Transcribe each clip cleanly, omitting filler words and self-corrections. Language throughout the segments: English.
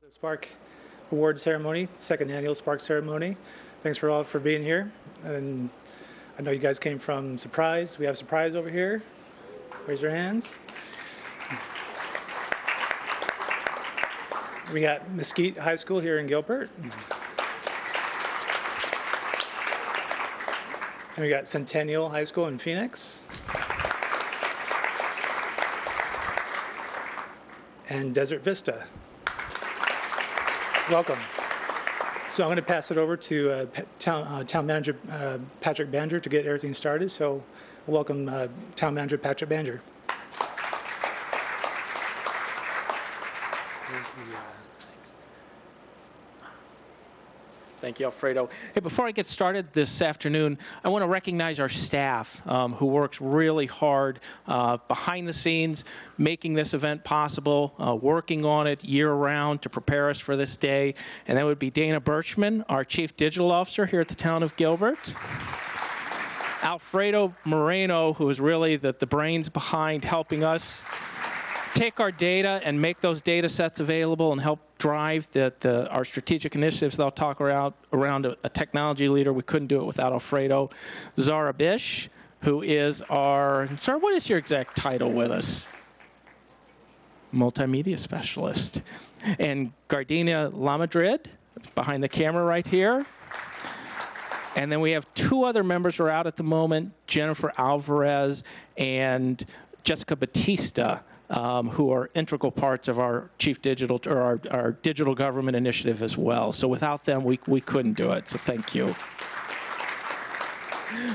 The Spark Award Ceremony, second annual Spark Ceremony. Thanks for all for being here. And I know you guys came from Surprise. We have Surprise over here. Raise your hands. We got Mesquite High School here in Gilbert. And we got Centennial High School in Phoenix. And Desert Vista. Welcome. So I'm going to pass it over to Town Manager Patrick Banger to get everything started. So welcome Town Manager Patrick Banger. Thank you, Alfredo. Hey, before I get started this afternoon, I want to recognize our staff who works really hard behind the scenes, making this event possible, working on it year-round to prepare us for this day. And that would be Dana Birchman, our Chief Digital Officer here at the town of Gilbert. Alfredo Moreno, who is really the brains behind helping us take our data and make those data sets available and help drive our strategic initiatives. They'll talk around a technology leader. We couldn't do it without Alfredo. Zara Bish, who is Zara, what is your exact title with us? Multimedia specialist. And Gardenia Lamadrid, behind the camera right here. And then we have two other members who are out at the moment, Jennifer Alvarez and Jessica Batista, who are integral parts of our chief digital, or our digital government initiative as well. So without them, we couldn't do it. So thank you.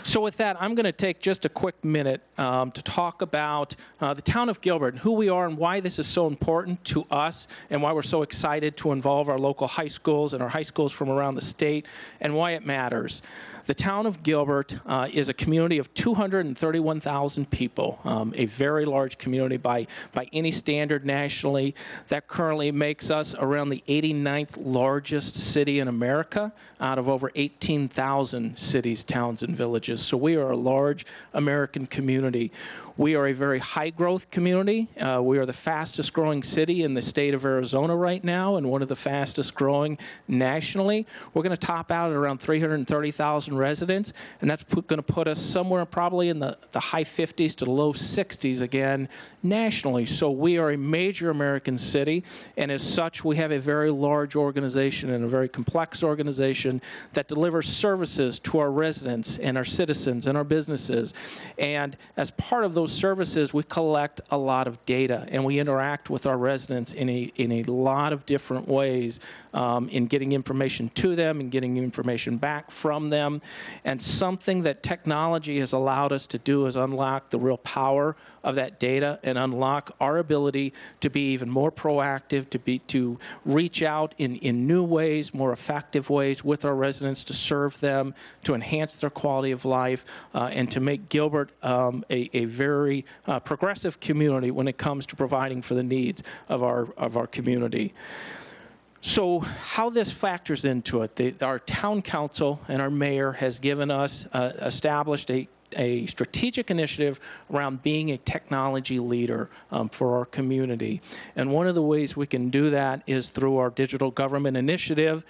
So with that, I'm going to take just a quick minute to talk about the town of Gilbert, who we are and why this is so important to us, and why we're so excited to involve our local high schools and our high schools from around the state, and why it matters. The town of Gilbert is a community of 231,000 people, a very large community by any standard nationally. That currently makes us around the 89th largest city in America out of over 18,000 cities, towns, and villages. So we are a large American community. We are a very high-growth community. We are the fastest-growing city in the state of Arizona right now, and one of the fastest-growing nationally. We're going to top out at around 330,000 residents, and that's going to put us somewhere probably in the high 50s to the low 60s again nationally. So we are a major American city, and as such, we have a very large organization and a very complex organization that delivers services to our residents and our citizens and our businesses. And as part of those services, we collect a lot of data, and we interact with our residents in a lot of different ways in getting information to them and getting information back from them. And something that technology has allowed us to do is unlock the real power of that data and unlock our ability to be even more proactive, to reach out in new ways, more effective ways with our residents, to serve them, to enhance their quality of life, and to make Gilbert a very progressive community when it comes to providing for the needs of our community. So how this factors into it, our town council and our mayor has given us, established a strategic initiative around being a technology leader for our community. And one of the ways we can do that is through our digital government initiative.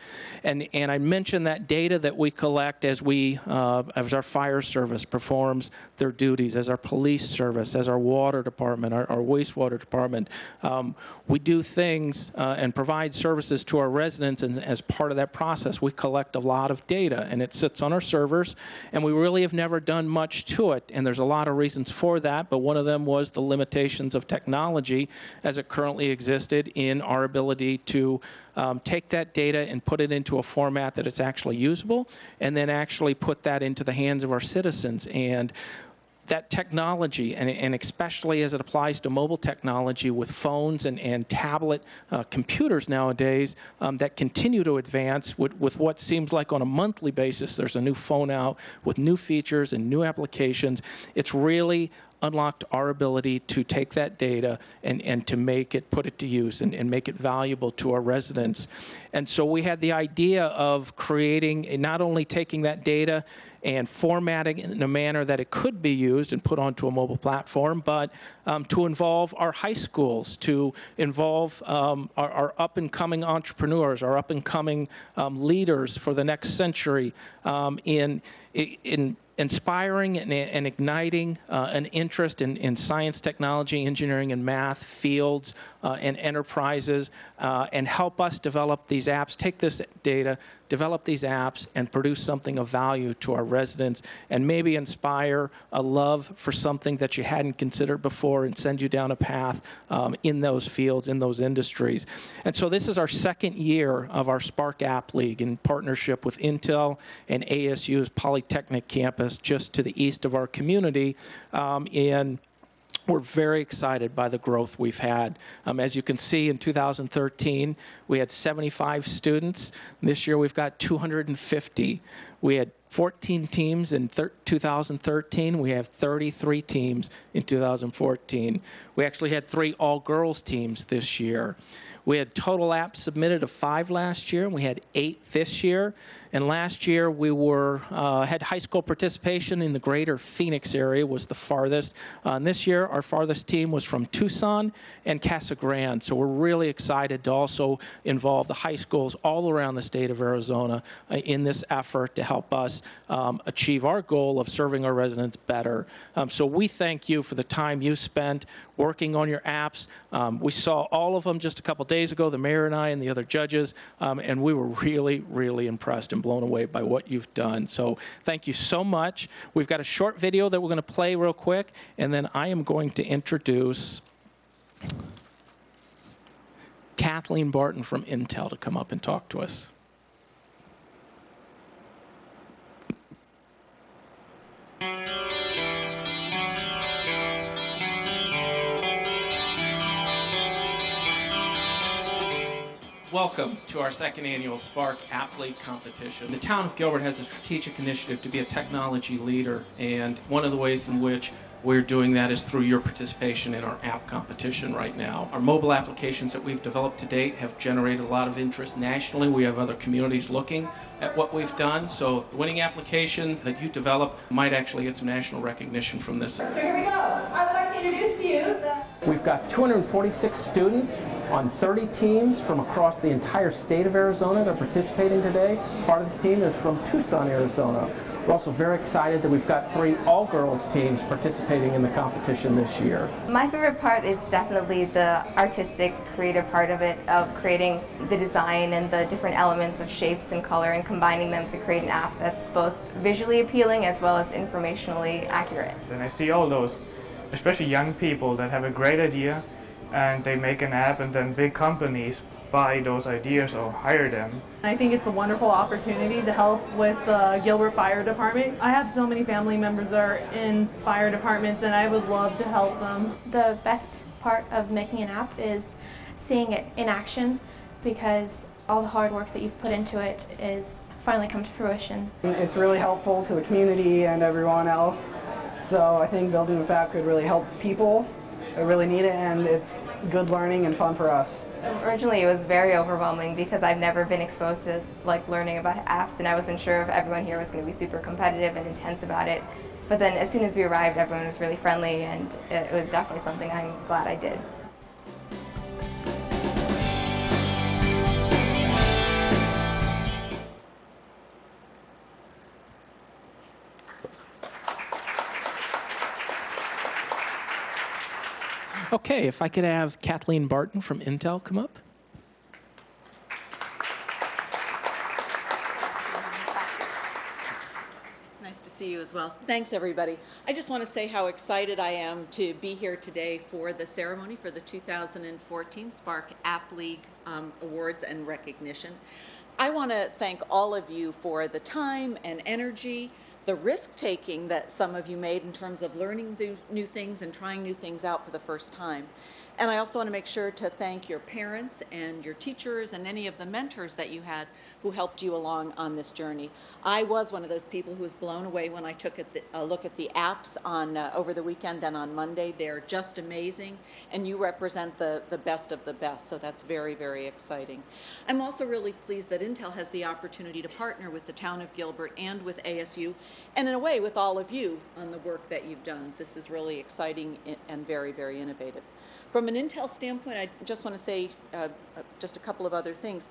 And I mentioned that data that we collect as our fire service performs their duties, as our police service, as our water department, our wastewater department. We do things and provide services to our residents, and as part of that process, we collect a lot of data, and it sits on our servers, and we really have never done much to it, and there's a lot of reasons for that, but one of them was the limitations of technology as it currently existed in our ability to take that data and put it into a format that it's actually usable, and then actually put that into the hands of our citizens. And that technology, and especially as it applies to mobile technology with phones and tablet computers nowadays that continue to advance with what seems like on a monthly basis, there's a new phone out with new features and new applications. It's really unlocked our ability to take that data and to put it to use and make it valuable to our residents. And so we had the idea of creating, not only taking that data and formatting it in a manner that it could be used and put onto a mobile platform, but to involve our high schools, to involve our up-and-coming entrepreneurs, our up-and-coming leaders for the next century in inspiring and igniting an interest in science, technology, engineering, and math fields and enterprises, and help us develop these apps, take this data, develop these apps, and produce something of value to our residents, and maybe inspire a love for something that you hadn't considered before and send you down a path in those fields, in those industries. And so this is our second year of our Spark App League in partnership with Intel and ASU's Polytechnic campus just to the east of our community. And we're very excited by the growth we've had. As you can see, in 2013, we had 75 students. This year, we've got 250. We had 14 teams in 2013. We have 33 teams in 2014. We actually had 3 all-girls teams this year. We had total apps submitted of 5 last year, and we had 8 this year. And last year we had high school participation in the greater Phoenix area, was the farthest. And this year our farthest team was from Tucson and Casa Grande. So we're really excited to also involve the high schools all around the state of Arizona in this effort to help us achieve our goal of serving our residents better. So we thank you for the time you spent working on your apps. We saw all of them just a couple days ago, the mayor and I and the other judges, and we were really, really impressed and blown away by what you've done. So thank you so much. We've got a short video that we're going to play real quick, and then I am going to introduce Kathleen Barton from Intel to come up and talk to us. Welcome to our second annual Spark App League competition. The town of Gilbert has a strategic initiative to be a technology leader, and one of the ways in which we're doing that is through your participation in our app competition right now. Our mobile applications that we've developed to date have generated a lot of interest nationally. We have other communities looking at what we've done, so the winning application that you develop might actually get some national recognition from this. So here we go. I would like to introduce to you We've got 246 students on 30 teams from across the entire state of Arizona that are participating today. Farthest team is from Tucson, Arizona. We're also very excited that we've got 3 all-girls teams participating in the competition this year. My favorite part is definitely the artistic, creative part of it, of creating the design and the different elements of shapes and color and combining them to create an app that's both visually appealing as well as informationally accurate. And I see all those, especially young people that have a great idea and they make an app, and then big companies buy those ideas or hire them. I think it's a wonderful opportunity to help with the Gilbert Fire Department. I have so many family members that are in fire departments, and I would love to help them. The best part of making an app is seeing it in action, because all the hard work that you've put into it is finally come to fruition. It's really helpful to the community and everyone else, so I think building this app could really help people that really need it, and it's good learning and fun for us. Originally it was very overwhelming because I've never been exposed to learning about apps, and I wasn't sure if everyone here was going to be super competitive and intense about it. But then as soon as we arrived, everyone was really friendly, and it was definitely something I'm glad I did. Okay, if I could have Kathleen Barton from Intel come up. Nice to see you as well. Thanks, everybody. I just want to say how excited I am to be here today for the ceremony for the 2014 Spark App League Awards and Recognition. I want to thank all of you for the time and energy, the risk-taking that some of you made in terms of learning new things and trying new things out for the first time. And I also want to make sure to thank your parents and your teachers and any of the mentors that you had who helped you along on this journey. I was one of those people who was blown away when I took a look at the apps on over the weekend and on Monday. They're just amazing, and you represent the best of the best, so that's very, very exciting. I'm also really pleased that Intel has the opportunity to partner with the town of Gilbert and with ASU, and in a way with all of you on the work that you've done. This is really exciting and very, very innovative. From an Intel standpoint, I just want to say just a couple of other things.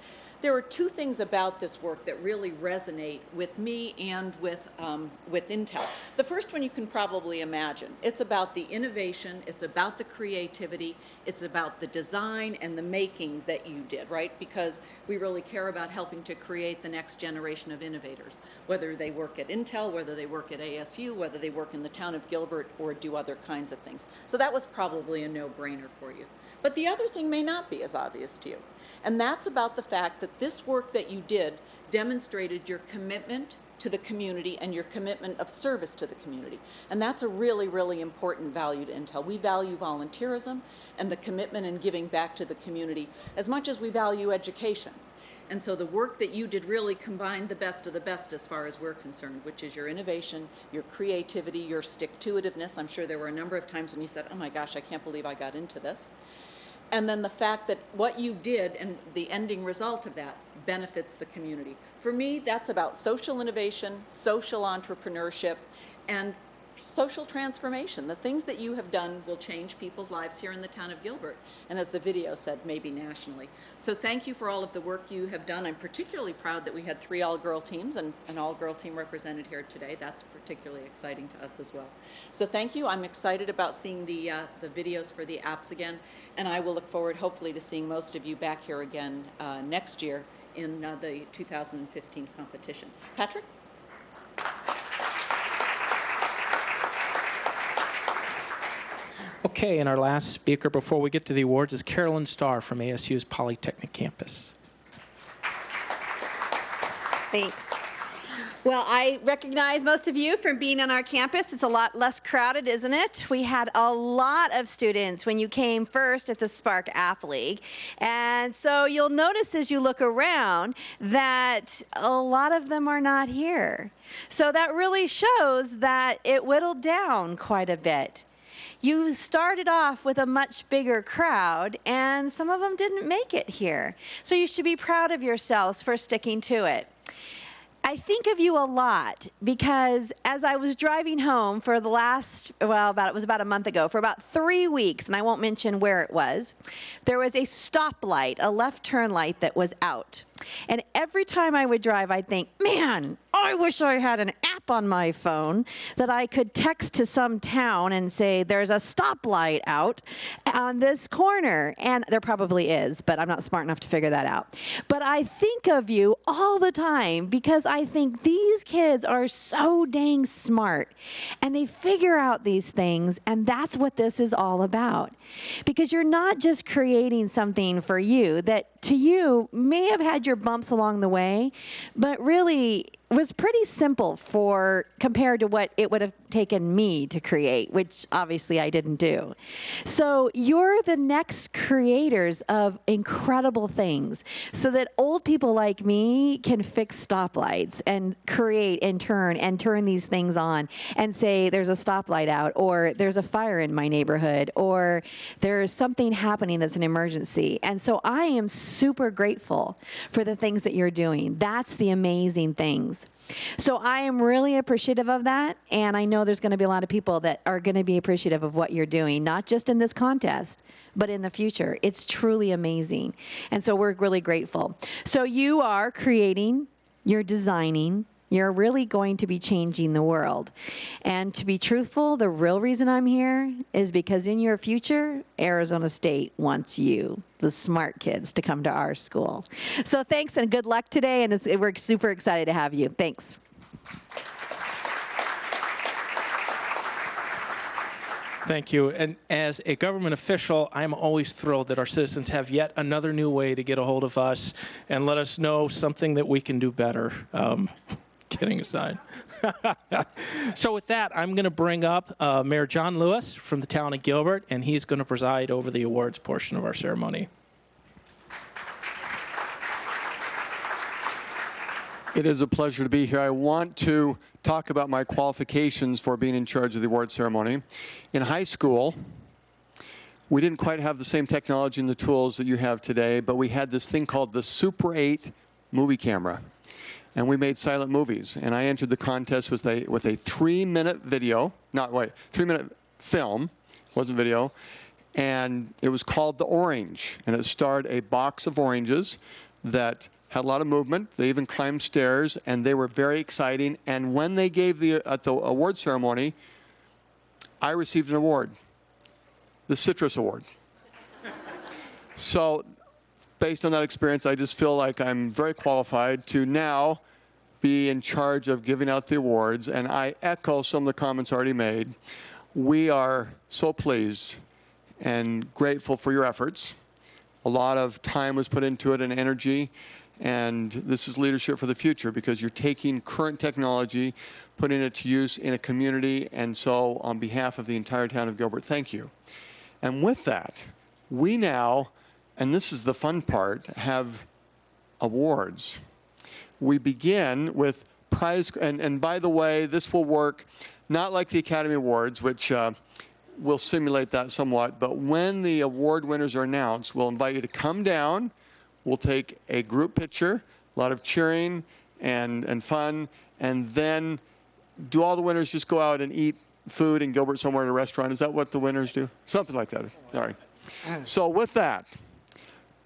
There are two things about this work that really resonate with me and with Intel. The first one you can probably imagine. It's about the innovation, it's about the creativity, it's about the design and the making that you did, right? Because we really care about helping to create the next generation of innovators, whether they work at Intel, whether they work at ASU, whether they work in the town of Gilbert or do other kinds of things. So that was probably a no-brainer for you. But the other thing may not be as obvious to you. And that's about the fact that this work that you did demonstrated your commitment to the community and your commitment of service to the community. And that's a really, really important value to Intel. We value volunteerism and the commitment and giving back to the community as much as we value education. And so the work that you did really combined the best of the best as far as we're concerned, which is your innovation, your creativity, your stick-to-itiveness. I'm sure there were a number of times when you said, oh my gosh, I can't believe I got into this. And then the fact that what you did and the ending result of that benefits the community. For me, that's about social innovation, social entrepreneurship, and social transformation. The things that you have done will change people's lives here in the town of Gilbert, and as the video said, maybe nationally. So thank you for all of the work you have done. I'm particularly proud that we had 3 all-girl teams and an all-girl team represented here today. That's particularly exciting to us as well. So thank you. I'm excited about seeing the videos for the apps again, and I will look forward hopefully to seeing most of you back here again next year in the 2015 competition. Patrick? Okay, and our last speaker before we get to the awards is Carolyn Starr from ASU's Polytechnic campus. Thanks. Well, I recognize most of you from being on our campus. It's a lot less crowded, isn't it? We had a lot of students when you came first at the Spark App League. And so you'll notice as you look around that a lot of them are not here. So that really shows that it whittled down quite a bit. You started off with a much bigger crowd, and some of them didn't make it here. So you should be proud of yourselves for sticking to it. I think of you a lot because as I was driving home for the last, it was about a month ago, for about 3 weeks, and I won't mention where it was, there was a stoplight, a left turn light that was out. And every time I would drive, I'd think, man, I wish I had an app on my phone that I could text to some town and say, there's a stoplight out on this corner. And there probably is, but I'm not smart enough to figure that out. But I think of you all the time because I think these kids are so dang smart. And they figure out these things, and that's what this is all about. Because you're not just creating something for you that to you may have had your bumps along the way, but really was pretty simple compared to what it would have taken me to create, which obviously I didn't do. So you're the next creators of incredible things so that old people like me can fix stoplights and create and turn these things on and say there's a stoplight out, or there's a fire in my neighborhood, or there's something happening that's an emergency. And so I am super grateful for the things that you're doing. That's the amazing things. So I am really appreciative of that, and I know there's going to be a lot of people that are going to be appreciative of what you're doing, not just in this contest, but in the future. It's truly amazing, and so we're really grateful. So you are creating, you're designing, you're really going to be changing the world. And to be truthful, the real reason I'm here is because in your future, Arizona State wants you, the smart kids, to come to our school. So thanks and good luck today, and we're super excited to have you. Thanks. Thank you. And as a government official, I'm always thrilled that our citizens have yet another new way to get a hold of us and let us know something that we can do better. Kidding aside. So with that, I'm going to bring up Mayor John Lewis from the town of Gilbert, and he's going to preside over the awards portion of our ceremony. It is a pleasure to be here. I want to talk about my qualifications for being in charge of the award ceremony. In high school, we didn't quite have the same technology and the tools that you have today, but we had this thing called the Super 8 movie camera. And we made silent movies. And I entered the contest with a 3-minute video, 3-minute film, wasn't video. And it was called The Orange. And it starred a box of oranges that had a lot of movement. They even climbed stairs, and they were very exciting. And when they gave at the award ceremony, I received an award, the Citrus Award. So based on that experience, I just feel like I'm very qualified to now be in charge of giving out the awards. And I echo some of the comments already made. We are so pleased and grateful for your efforts. A lot of time was put into it and energy. And this is leadership for the future, because you're taking current technology, putting it to use in a community. And so on behalf of the entire town of Gilbert, thank you. And with that, we now, and this is the fun part, have awards. We begin with prize, and by the way, this will work not like the Academy Awards, which will simulate that somewhat, but when the award winners are announced, we'll invite you to come down. We'll take a group picture, a lot of cheering and fun, and then do all the winners just go out and eat food in Gilbert somewhere at a restaurant? Is that what the winners do? Something like that. All right. So with that,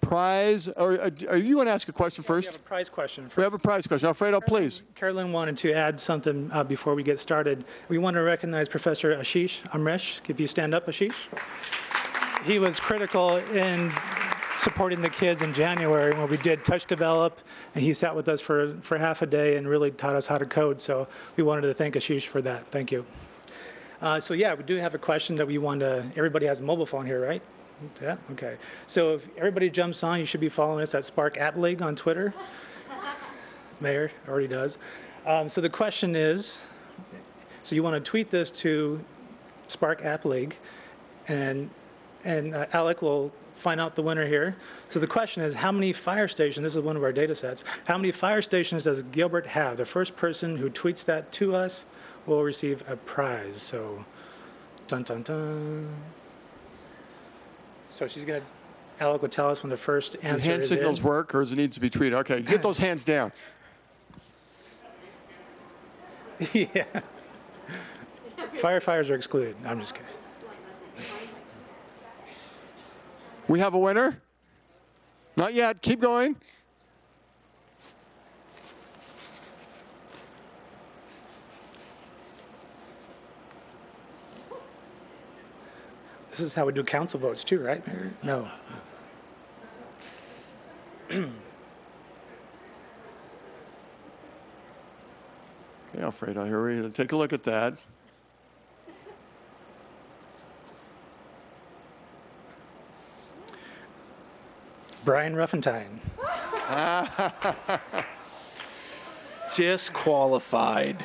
prize, or are you going to ask a question first? We have a prize question first. We have a prize question. Alfredo, please. Carolyn wanted to add something before we get started. We want to recognize Professor Ashish Amresh. If you stand up, Ashish. He was critical in supporting the kids in January when we did Touch Develop, and he sat with us for half a day and really taught us how to code. So we wanted to thank Ashish for that. Thank you. So yeah, we do have a question that we want to, everybody has a mobile phone here, right? Yeah, okay. So if everybody jumps on, you should be following us at Spark App League on Twitter. Mayor already does. So the question is, so you want to tweet this to Spark App League, and Alec will find out the winner here. So the question is, how many fire stations, this is one of our data sets, how many fire stations does Gilbert have? The first person who tweets that to us will receive a prize. So, dun dun dun. So she's going to, Alec will tell us when the first answer is in. Hand signals work, or does it need to be tweeted? Okay, get those hands down. Yeah. Firefighters are excluded. I'm just kidding. We have a winner? Not yet. Keep going. This is how we do council votes too, right, Mayor? No. Okay, Alfredo, here we take a look at that. Brian Ruffentine. Disqualified.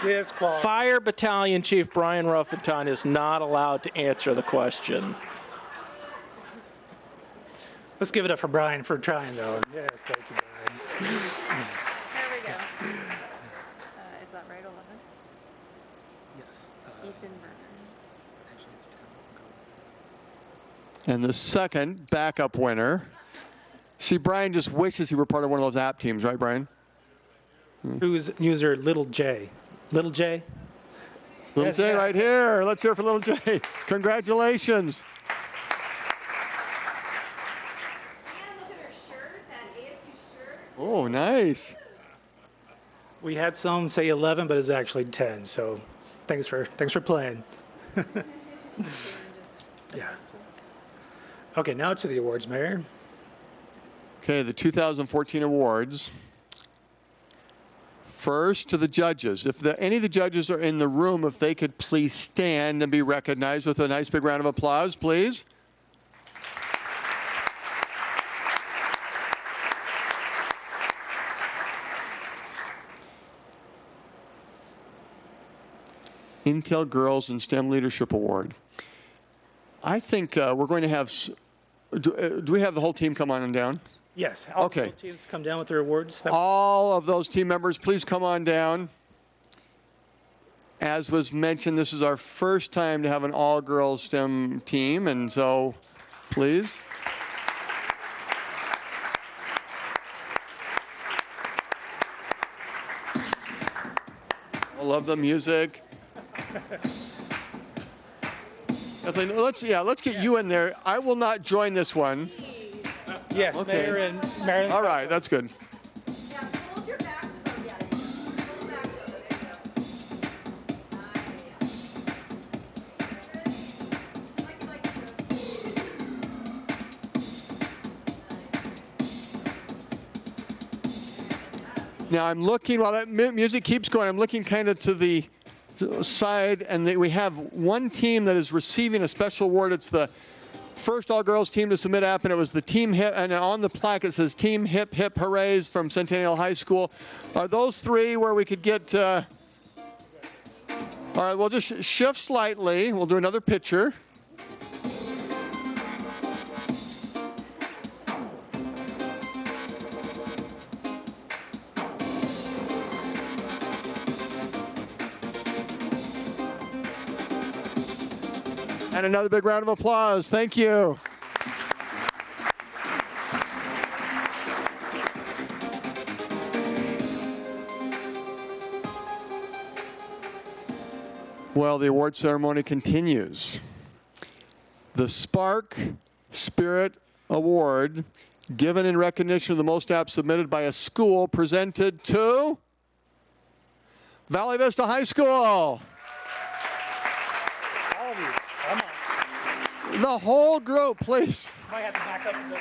Disqualified. Fire Battalion Chief Brian Ruffentine is not allowed to answer the question. Let's give it up for Brian for trying, though. Yes, thank you, Brian. There we go. Is that right, 11? Yes. Ethan Berger. And the second backup winner. See, Brian just wishes he were part of one of those app teams, right, Brian? Who's user Little J? Little J? Little Yes, J yeah. right here. Let's hear it for Little J. Congratulations. Oh, nice. We had some say 11, but it's actually 10. So, thanks for playing. Yeah. Okay, now to the awards, Mayor. Okay, the 2014 awards. First, to the judges. If any of the judges are in the room, if they could please stand and be recognized with a nice big round of applause, please. Intel Girls in STEM Leadership Award. I think we're going to have, do we have the whole team come on and down? Yes. All Okay. the teams come down with their awards. All of those team members, please come on down. As was mentioned, this is our first time to have an all-girls STEM team, and so please. I love the music. Kathleen, let's get you in there. I will not join this one. Yes, Okay. Mayor and Marilyn. All right, that's good. Now I'm looking, while that music keeps going, I'm looking kind of to the side, and we have one team that is receiving a special award. It's the first all-girls team to submit app, and it was the Team Hip, and on the plaque it says Team Hip Hip Hoorays from Centennial High School. Are those three where we could get, all right, we'll just shift slightly. We'll do another picture. And another big round of applause. Thank you. Well, the award ceremony continues. The Spark Spirit Award, given in recognition of the most apps submitted by a school, presented to Valley Vista High School. The whole group, please. Might have to back up a bit.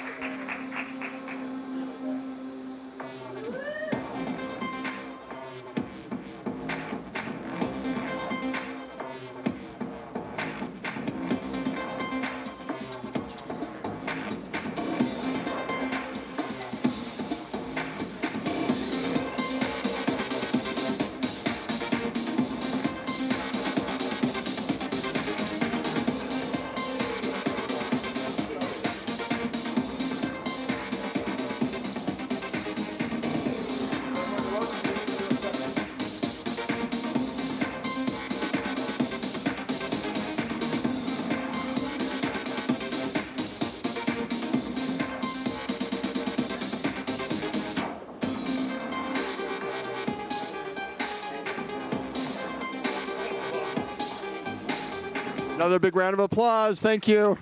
Another big round of applause. Thank you.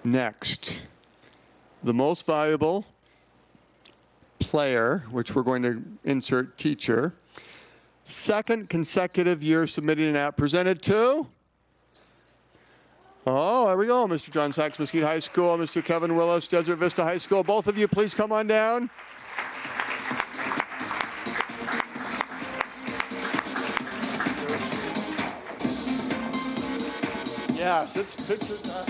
Next, the most valuable player, which we're going to insert teacher. Second consecutive year submitting an app, presented to, oh, there we go, Mr. John Sachs Mesquite High School, Mr. Kevin Willis, Desert Vista High School. Both of you, please come on down. Yes, it's picture time.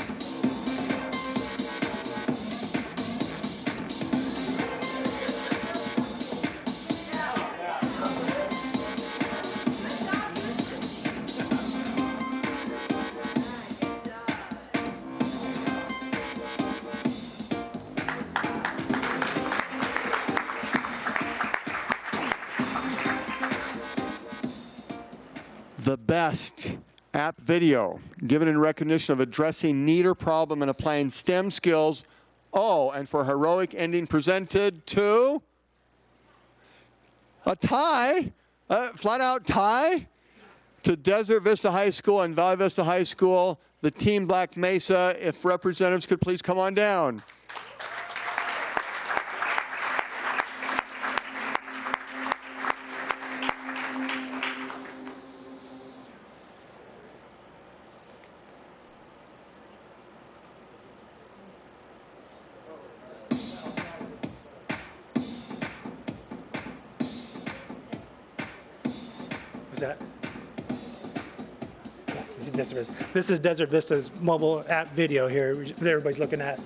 The best app video, given in recognition of addressing need or problem and applying STEM skills. Oh, and for heroic ending, presented to a tie, flat out tie, to Desert Vista High School and Valley Vista High School, the Team Black Mesa. If representatives could please come on down. Is that? Yes, this is Desert Vista. This is Desert Vista's mobile app video here that everybody's looking at.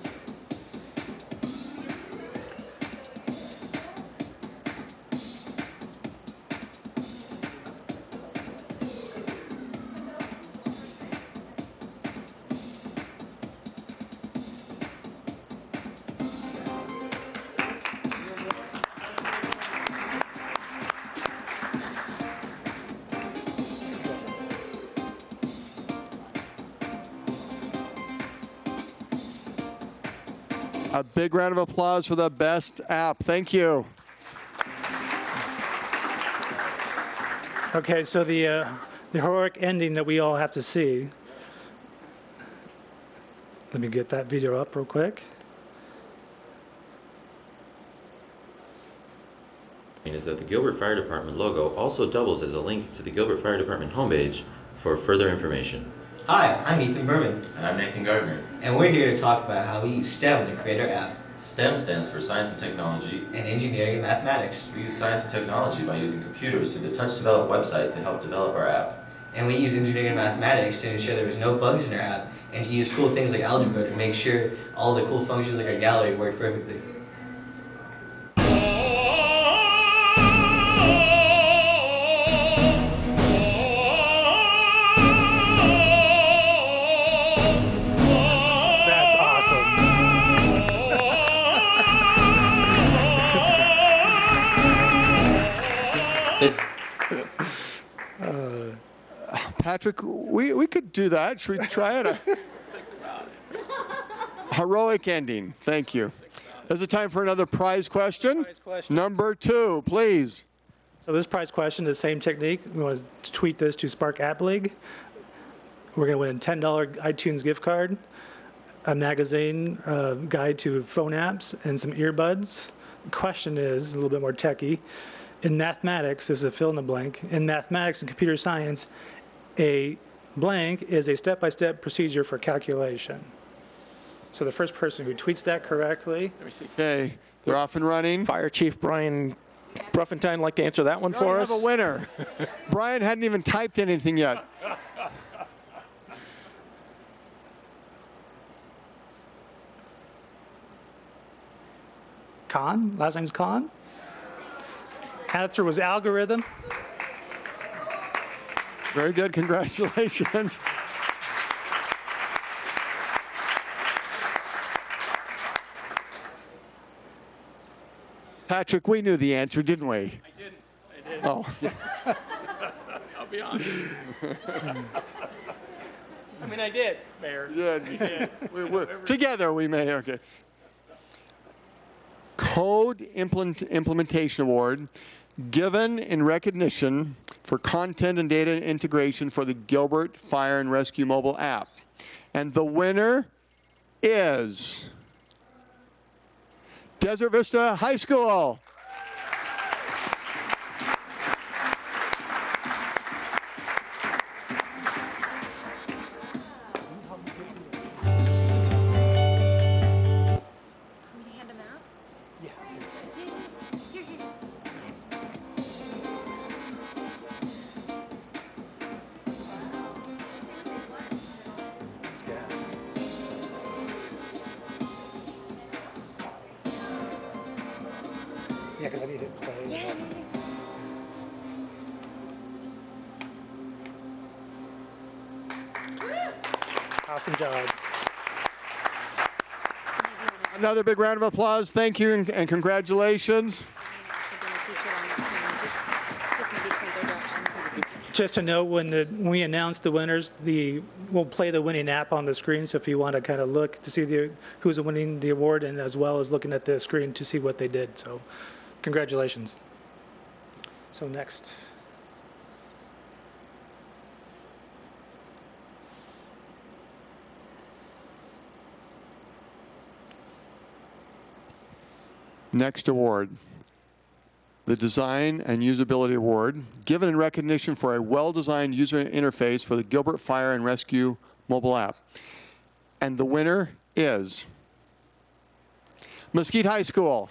A big round of applause for the best app. Thank you. Okay, so the heroic ending that we all have to see. Let me get that video up real quick. Is that the Gilbert Fire Department logo also doubles as a link to the Gilbert Fire Department homepage for further information. Hi, I'm Ethan Berman. And I'm Nathan Gardner. And we're here to talk about how we use STEM to create our app. STEM stands for Science and Technology. And Engineering and Mathematics. We use science and technology by using computers through the Touch Develop website to help develop our app. And we use engineering and mathematics to ensure there was no bugs in our app, and to use cool things like algebra to make sure all the cool functions like our gallery worked perfectly. That's awesome. Patrick, we could do that. Should we try it? Heroic ending. Thank you. Is it time for another prize question? Number 2, please. So this prize question, the same technique. We want to tweet this to Spark App League. We're going to win a $10 iTunes gift card, a magazine guide to phone apps, and some earbuds. The question is a little bit more techie. In mathematics, this is a fill in the blank. In mathematics and computer science, a blank is a step-by-step procedure for calculation. So the first person who tweets that correctly. Let me see. Okay, they're off and running. Fire Chief Brian Bruffentine like to answer that one for us. We have a winner. Brian hadn't even typed anything yet. Khan, last name's Khan. Answer was algorithm. Very good, congratulations. Patrick, we knew the answer, didn't we? I didn't. Oh. I'll be honest. I mean, I did, Mayor. Yeah, You did. together we may, okay. Code Implementation Award, given in recognition for content and data integration for the Gilbert Fire and Rescue mobile app. And the winner is Desert Vista High School. Yeah, because I need to play. Awesome job. Another big round of applause. Thank you and congratulations. Just to note, when we announce the winners, we'll play the winning app on the screen. So if you want to kind of look to see who's winning the award, and as well as looking at the screen to see what they did. So congratulations. So next. Next award, the Design and Usability Award, given in recognition for a well-designed user interface for the Gilbert Fire and Rescue mobile app. And the winner is Mesquite High School.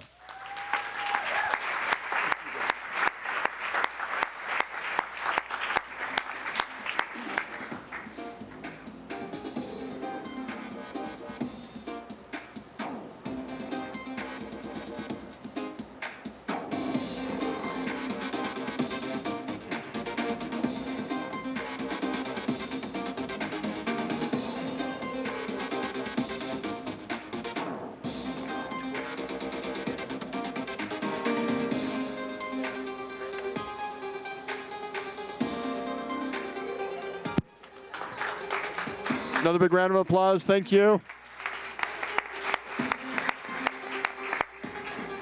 Another big round of applause. Thank you.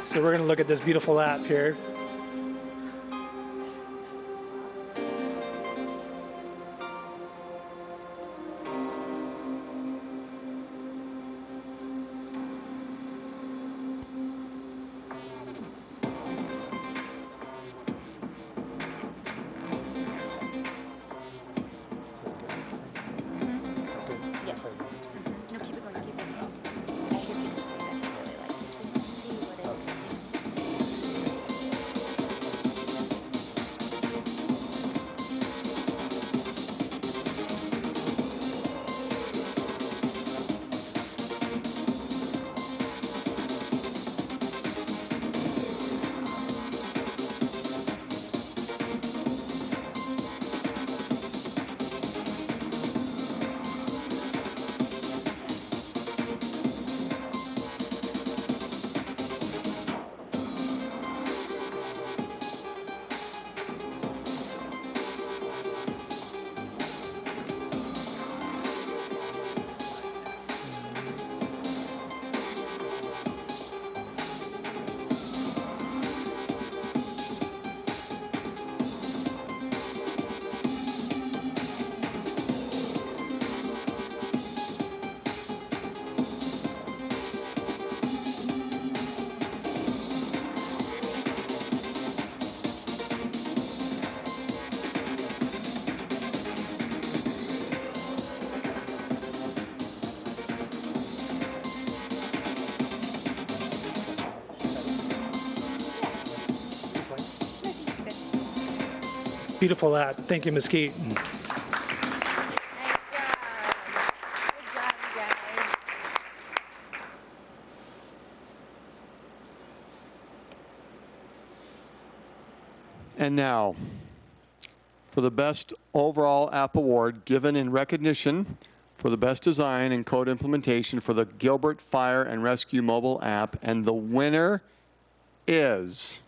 So we're going to look at this beautiful app here. Beautiful app. Thank you, Mesquite. And now, for the best overall app award given in recognition for the best design and code implementation for the Gilbert Fire and Rescue mobile app. And the winner is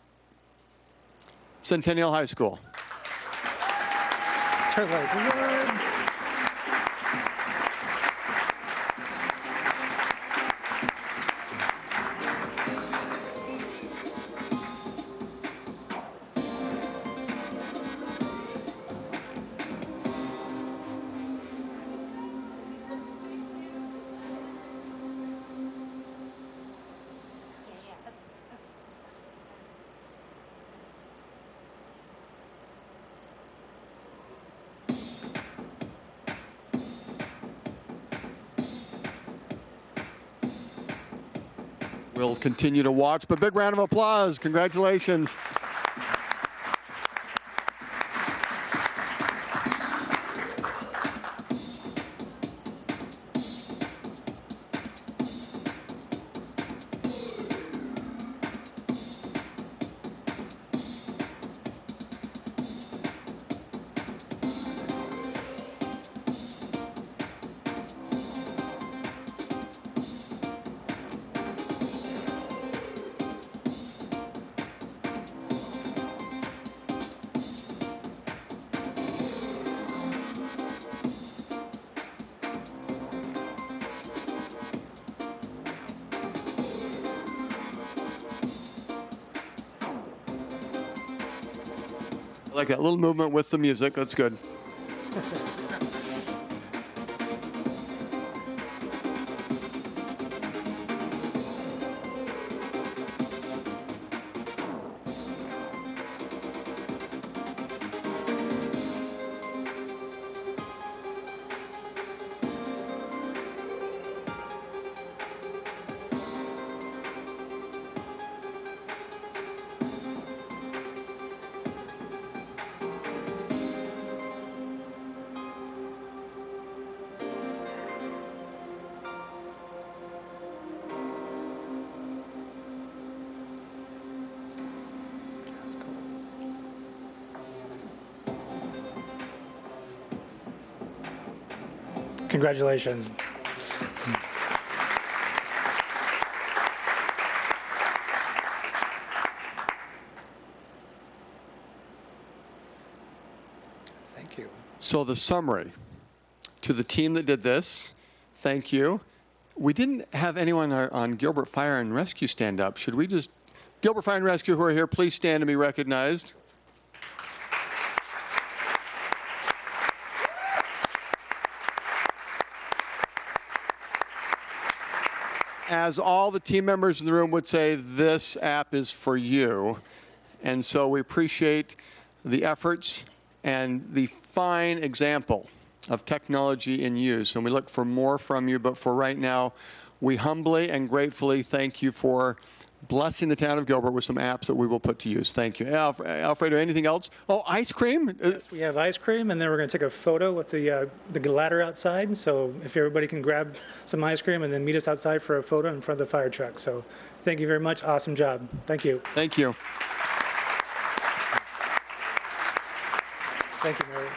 Centennial High School. We'll continue to watch, but big round of applause. Congratulations. I like that little movement with the music. That's good. Congratulations. Thank you. So the summary to the team that did this, thank you. We didn't have anyone on Gilbert Fire and Rescue stand up. Should we just Gilbert Fire and Rescue who are here, please stand and be recognized. As all the team members in the room would say, this app is for you. And so we appreciate the efforts and the fine example of technology in use. And we look for more from you, but for right now, we humbly and gratefully thank you for blessing the town of Gilbert with some apps that we will put to use. Thank you. Alfredo, anything else? Oh, ice cream? Yes, we have ice cream, and then we're going to take a photo with the ladder outside. So if everybody can grab some ice cream and then meet us outside for a photo in front of the fire truck. So thank you very much. Awesome job. Thank you. Thank you. Thank you, Mary.